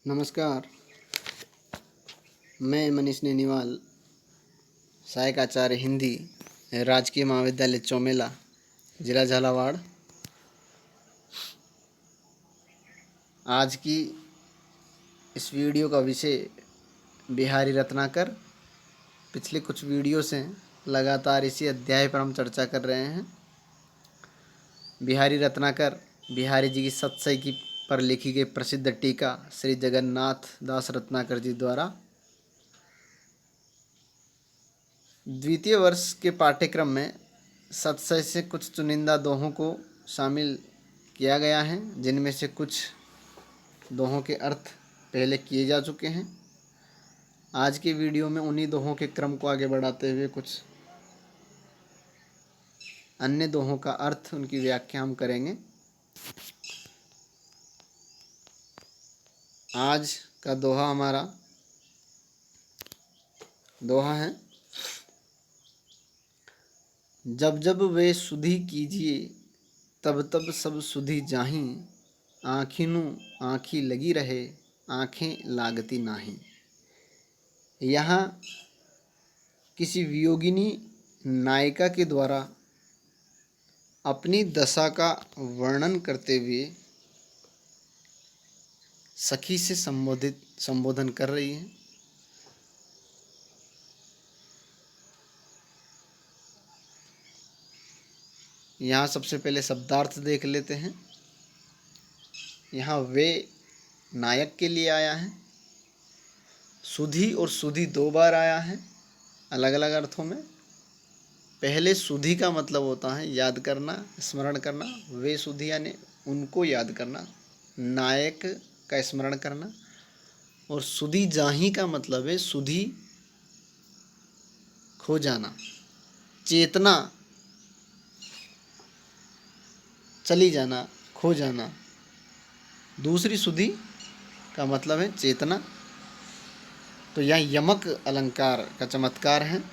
नमस्कार। मैं मनीष नेनीवाल, सहायक आचार्य हिंदी, राजकीय महाविद्यालय चौमेला, जिला झालावाड़। आज की इस वीडियो का विषय बिहारी रत्नाकर। पिछले कुछ वीडियो से लगातार इसी अध्याय पर हम चर्चा कर रहे हैं। बिहारी रत्नाकर बिहारी जी की सतसई पर लिखी गई प्रसिद्ध टीका श्री जगन्नाथ दास रत्नाकर जी द्वारा। द्वितीय वर्ष के पाठ्यक्रम में सतसई से कुछ चुनिंदा दोहों को शामिल किया गया है, जिनमें से कुछ दोहों के अर्थ पहले किए जा चुके हैं। आज के वीडियो में उन्हीं दोहों के क्रम को आगे बढ़ाते हुए कुछ अन्य दोहों का अर्थ, उनकी व्याख्या हम करेंगे। आज का दोहा हमारा दोहा है, जब जब वे सुधि कीजिए तब तब सब सुधि जाहीं, आँखिनु आँखी लगी रहे आँखें लागती नाही। यहाँ किसी वियोगिनी नायिका के द्वारा अपनी दशा का वर्णन करते हुए सखी से संबोधन कर रही है। यहाँ सबसे पहले शब्दार्थ देख लेते हैं। यहाँ वे नायक के लिए आया है। सुधि और सुधि दो बार आया है अलग अलग अर्थों में। पहले सुधि का मतलब होता है याद करना, स्मरण करना। वे सुधि यानी उनको याद करना, नायक का स्मरण करना। और सुधि जाही का मतलब है सुधि खो जाना, चेतना चली जाना, खो जाना। दूसरी सुधि का मतलब है चेतना। तो यह यमक अलंकार का चमत्कार है।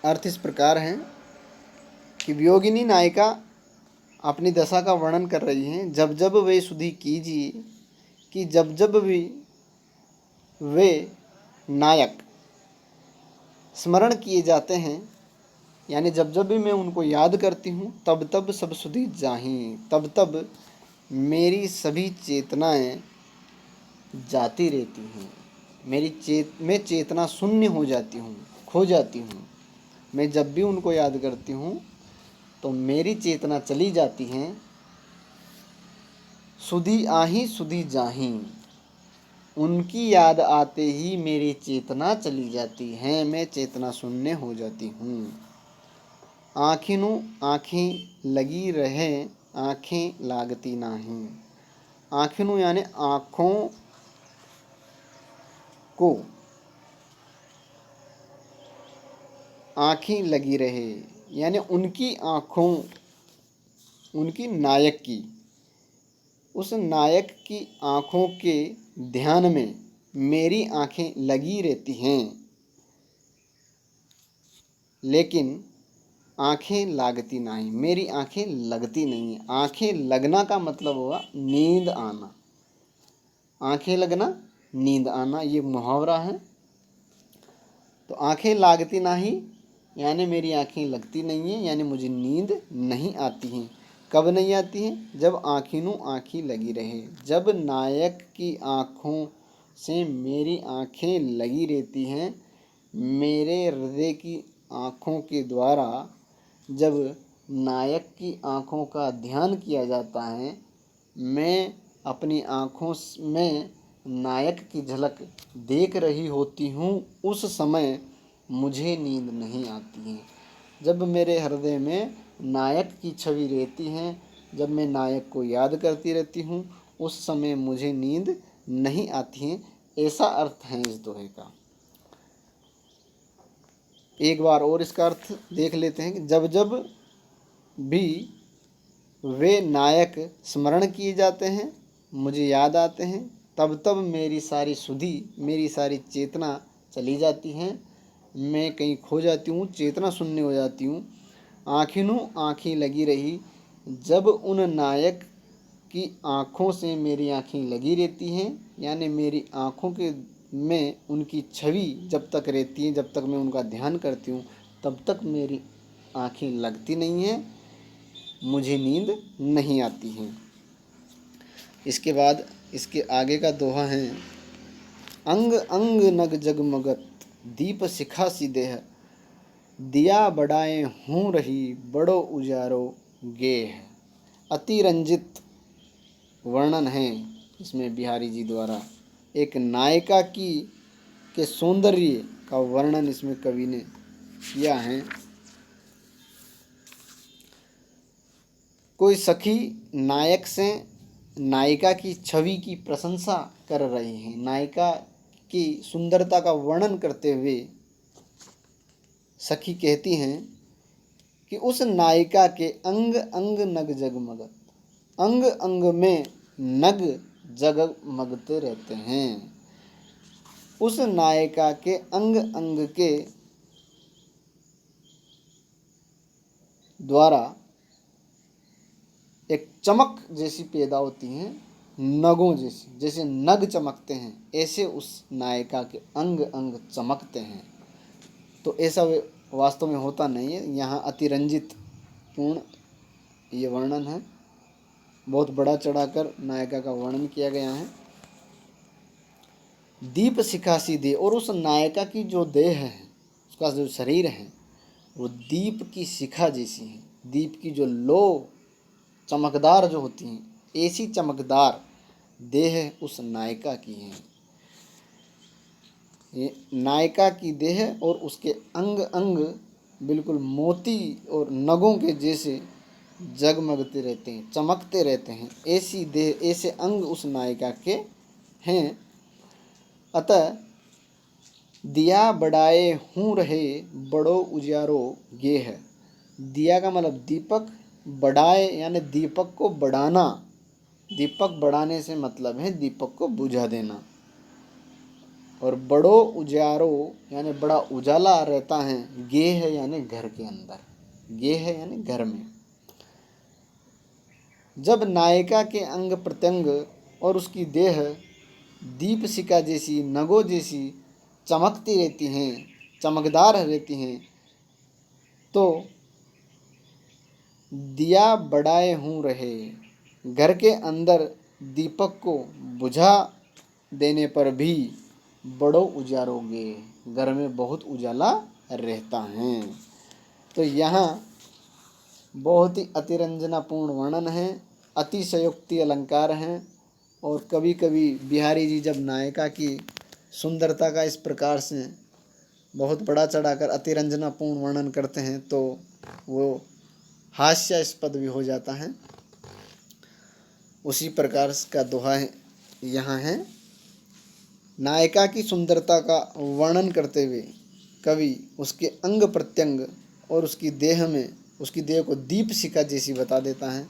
अर्थ इस प्रकार है कि वियोगिनी नायिका अपनी दशा का वर्णन कर रही हैं। जब जब वे सुधि कीजिए, कि जब जब भी वे नायक स्मरण किए जाते हैं, यानी जब जब भी मैं उनको याद करती हूँ, तब तब सब सुधि जाहीं, तब तब मेरी सभी चेतनाएं जाती रहती हैं। मैं चेतना शून्य हो जाती हूँ, खो जाती हूँ। मैं जब भी उनको याद करती हूँ तो मेरी चेतना चली जाती हैं। सुधि आही सुधि जाहीं, उनकी याद आते ही मेरी चेतना चली जाती है, मैं चेतना शून्य हो जाती हूँ। आँखिनु आँखें लगी रहे आँखें लागती नहीं। आँखिनु यानी आँखों को आँखें लगी रहे, यानी उनकी आँखों, उनकी नायक की, उस नायक की आँखों के ध्यान में मेरी आँखें लगी रहती हैं, लेकिन आँखें लागती नहीं, मेरी आँखें लगती नहीं। आँखें लगना का मतलब हुआ नींद आना। आँखें लगना, नींद आना, ये मुहावरा है। तो आँखें लागती नहीं यानी मेरी आँखें लगती नहीं हैं, यानी मुझे नींद नहीं आती हैं। कब नहीं आती हैं? जब आँखिनु आँखी लगी रहे। जब नायक की आँखों से मेरी आँखें लगी रहती हैं, मेरे हृदय की आँखों के द्वारा जब नायक की आँखों का ध्यान किया जाता है, मैं अपनी आँखों में नायक की झलक देख रही होती हूँ, उस समय मुझे नींद नहीं आती है। जब मेरे हृदय में नायक की छवि रहती है, जब मैं नायक को याद करती रहती हूँ, उस समय मुझे नींद नहीं आती है। ऐसा अर्थ है इस दोहे का। एक बार और इसका अर्थ देख लेते हैं कि जब जब भी वे नायक स्मरण किए जाते हैं, मुझे याद आते हैं, तब तब मेरी सारी सुधि, मेरी सारी चेतना चली जाती हैं। मैं कहीं खो जाती हूँ, चेतना शून्य हो जाती हूँ। आँखिनु आँखी लगी रही, जब उन नायक कि आँखों से मेरी आँखें लगी रहती हैं, यानी मेरी आँखों के में उनकी छवि जब तक रहती है, जब तक मैं उनका ध्यान करती हूँ, तब तक मेरी आँखें लगती नहीं हैं, मुझे नींद नहीं आती हैं। इसके बाद इसके आगे का दोहा है, अंग अंग नग जगमगत दीप शिखा सी देह, दिया बढ़ाए हूँ रही बड़ो उजारो गेह। अतिरंजित वर्णन है इसमें बिहारी जी द्वारा एक नायिका की के सौंदर्य का वर्णन इसमें कवि ने किया है। कोई सखी नायक से नायिका की छवि की प्रशंसा कर रही हैं, नायिका की सुंदरता का वर्णन करते हुए सखी कहती हैं कि उस नायिका के अंग अंग नग जगमगत, अंग अंग में नग जगमगते रहते हैं। उस नायिका के अंग अंग के द्वारा एक चमक जैसी पैदा होती है, नगों जैसी, जैसे नग चमकते हैं ऐसे उस नायिका के अंग अंग चमकते हैं। तो ऐसा वास्तव में होता नहीं है, यहाँ अतिरंजित पूर्ण ये वर्णन है, बहुत बड़ा चढ़ाकर नायिका का वर्णन किया गया है। दीप शिखा सी देह, और उस नायिका की जो देह है, उसका जो शरीर है वो दीप की शिखा जैसी है। दीप की जो लो चमकदार जो होती हैं, ऐसी चमकदार देह उस नायिका की है। ये नायिका की देह और उसके अंग अंग बिल्कुल मोती और नगों के जैसे जगमगते रहते हैं, चमकते रहते हैं। ऐसी देह, ऐसे अंग उस नायिका के हैं। अतः दिया बढ़ाए हूँ रहे बड़ो उजारो ये है। दिया का मतलब दीपक, बढ़ाए यानी दीपक को बढ़ाना, दीपक बढ़ाने से मतलब है दीपक को बुझा देना। और बड़ो उजारो यानी बड़ा उजाला रहता है, गे है यानी घर के अंदर, गे है यानी घर में। जब नायिका के अंग प्रत्यंग और उसकी देह दीप शिखा जैसी, नगों जैसी चमकती रहती हैं, चमकदार रहती हैं, तो दिया बढ़ाए हूँ रहे, घर के अंदर दीपक को बुझा देने पर भी बड़ो उजारोगे, घर में बहुत उजाला रहता है। तो यहाँ बहुत ही अतिरंजनापूर्ण वर्णन है, अतिशयोक्ति अलंकार हैं। और कभी कभी बिहारी जी जब नायिका की सुंदरता का इस प्रकार से बहुत बड़ा चढ़ाकर अतिरंजनापूर्ण वर्णन करते हैं तो वो हास्यास्पद भी हो जाता है। उसी प्रकार का दोहा यहाँ है। नायिका की सुंदरता का वर्णन करते हुए कवि उसके अंग प्रत्यंग और उसकी देह में, उसकी देह को दीप शिखा जैसी बता देता है,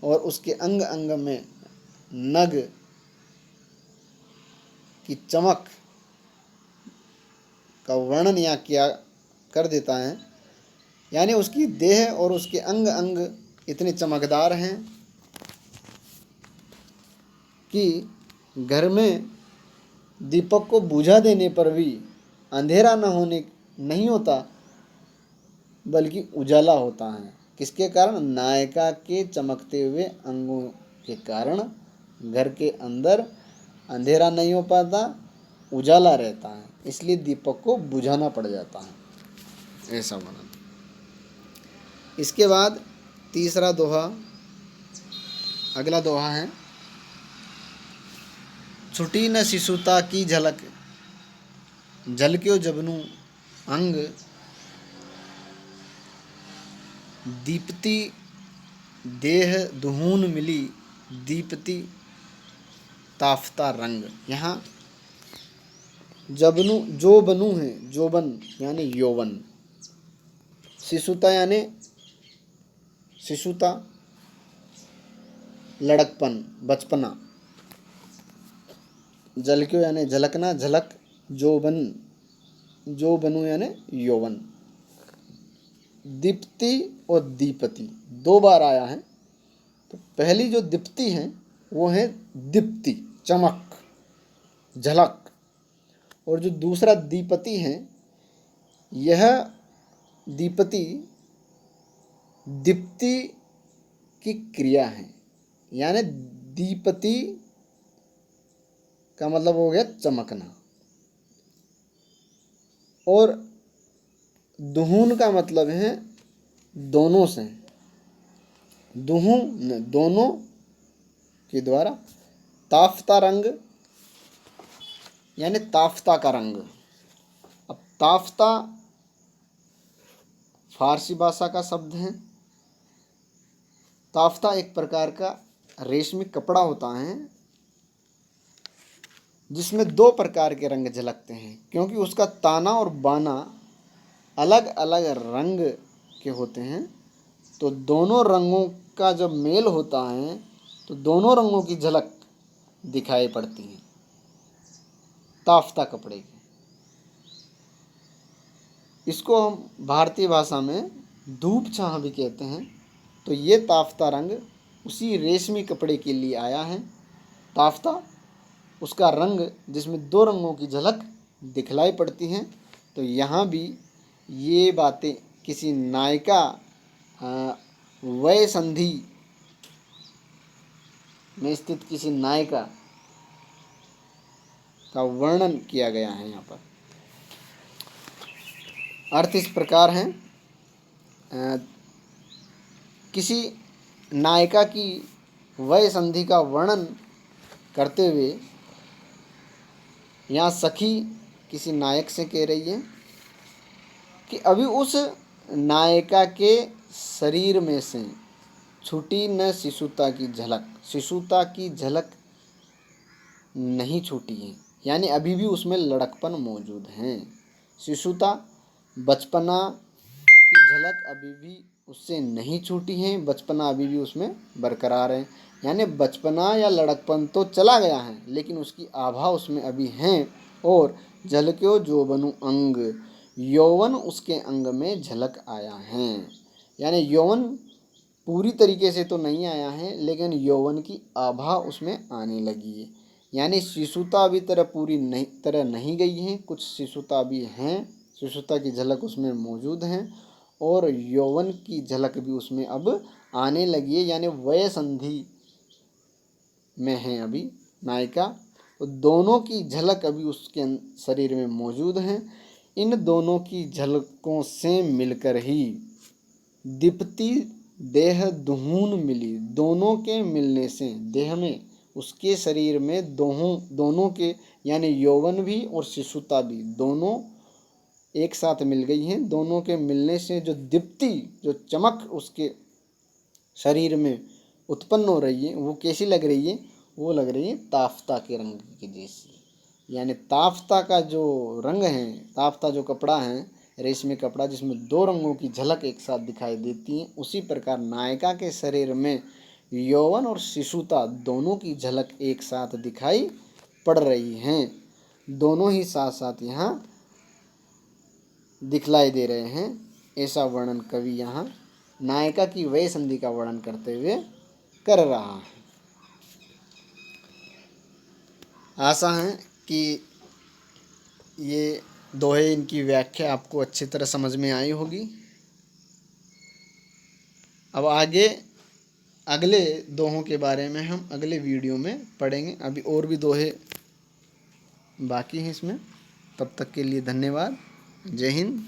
और उसके अंग अंग में नग की चमक का वर्णन यहाँ किया कर देता है। यानी उसकी देह और उसके अंग अंग इतने चमकदार हैं कि घर में दीपक को बुझा देने पर भी अंधेरा नहीं होता, बल्कि उजाला होता है। किसके कारण? नायिका के चमकते हुए अंगों के कारण घर के अंदर अंधेरा नहीं हो पाता, उजाला रहता है, इसलिए दीपक को बुझाना पड़ जाता है। ऐसा वर्णन। इसके बाद तीसरा दोहा, अगला दोहा है, छुटी न शिशुता की झलक, झलक्यो जबनु अंग, दीप्ति देह दुहून मिली, दीप्ति ताफ्ता रंग। यहाँ जबनु जो बनू है, जोबन यानी यौवन, शिशुता यानी शिशुता, लड़कपन, बचपना, झलक्यो यानी झलकना, झलक, जोबन, जो बनू यानी यौवन। दीप्ति और दीपति दो बार आया है, तो पहली जो दीप्ति है वो है दीप्ति, चमक, झलक। और जो दूसरा दीपति है, यह दीपति दीप्ति की क्रिया है, यानी दीपति का मतलब हो गया चमकना, और दुहून का मतलब है दोनों से, दुहून दोनों के द्वारा। ताफ्ता रंग यानी ताफ्ता का रंग। अब ताफ्ता फारसी भाषा का शब्द है। ताफ्ता एक प्रकार का रेशमी कपड़ा होता है जिसमें दो प्रकार के रंग झलकते हैं, क्योंकि उसका ताना और बाना अलग अलग रंग के होते हैं। तो दोनों रंगों का जब मेल होता है तो दोनों रंगों की झलक दिखाई पड़ती है ताफ्ता कपड़े की। इसको हम भारतीय भाषा में धूप छाह भी कहते हैं। तो ये ताफ्ता रंग उसी रेशमी कपड़े के लिए आया है। ताफ्ता उसका रंग जिसमें दो रंगों की झलक दिखलाई पड़ती हैं। तो यहाँ भी ये बातें किसी नायिका वय संधि में स्थित किसी नायिका का वर्णन किया गया है। यहाँ पर अर्थ इस प्रकार है, किसी नायिका की वय संधि का वर्णन करते हुए यहाँ सखी किसी नायक से कह रही है कि अभी उस नायिका के शरीर में से छूटी न शिशुता की झलक, शिशुता की झलक नहीं छूटी है, यानी अभी भी उसमें लड़कपन मौजूद है। शिशुता बचपना की झलक अभी भी उससे नहीं छूटी है, बचपना अभी भी उसमें बरकरार है। यानी बचपना या लड़कपन तो चला गया है लेकिन उसकी आभा उसमें अभी है। और झलक्यो जोबनु अंग, यौवन उसके अंग में झलक आया है। यानी यौवन पूरी तरीके से तो नहीं आया है लेकिन यौवन की आभा उसमें आने लगी है। यानी शिशुता अभी तरह नहीं गई है, कुछ शिशुता भी हैं, शिशुता की झलक उसमें मौजूद है और यौवन की झलक भी उसमें अब आने लगी है। यानी वय संधि में है अभी नायिका, तो दोनों की झलक अभी उसके शरीर में मौजूद है। इन दोनों की झलकों से मिलकर ही दीप्ति देह दुहून मिली। दोनों के मिलने से देह में, उसके शरीर में दोनों के यानी यौवन भी और शिशुता भी दोनों एक साथ मिल गई हैं। दोनों के मिलने से जो दीप्ति, जो चमक उसके शरीर में उत्पन्न हो रही है वो कैसी लग रही है? वो लग रही है ताफ्ता के रंग की जैसी। यानी ताफ्ता का जो रंग है, ताफ्ता जो कपड़ा है, रेशमी कपड़ा जिसमें दो रंगों की झलक एक साथ दिखाई देती है, उसी प्रकार नायिका के शरीर में यौवन और शिशुता दोनों की झलक एक साथ दिखाई पड़ रही हैं। दोनों ही साथ साथ यहाँ दिखलाई दे रहे हैं। ऐसा वर्णन कवि यहाँ नायिका की वय संधि का वर्णन करते हुए कर रहा है। आशा है कि ये दोहे, इनकी व्याख्या आपको अच्छी तरह समझ में आई होगी। अब आगे अगले दोहों के बारे में हम अगले वीडियो में पढ़ेंगे। अभी और भी दोहे बाकी हैं इसमें। तब तक के लिए धन्यवाद। जय हिंद।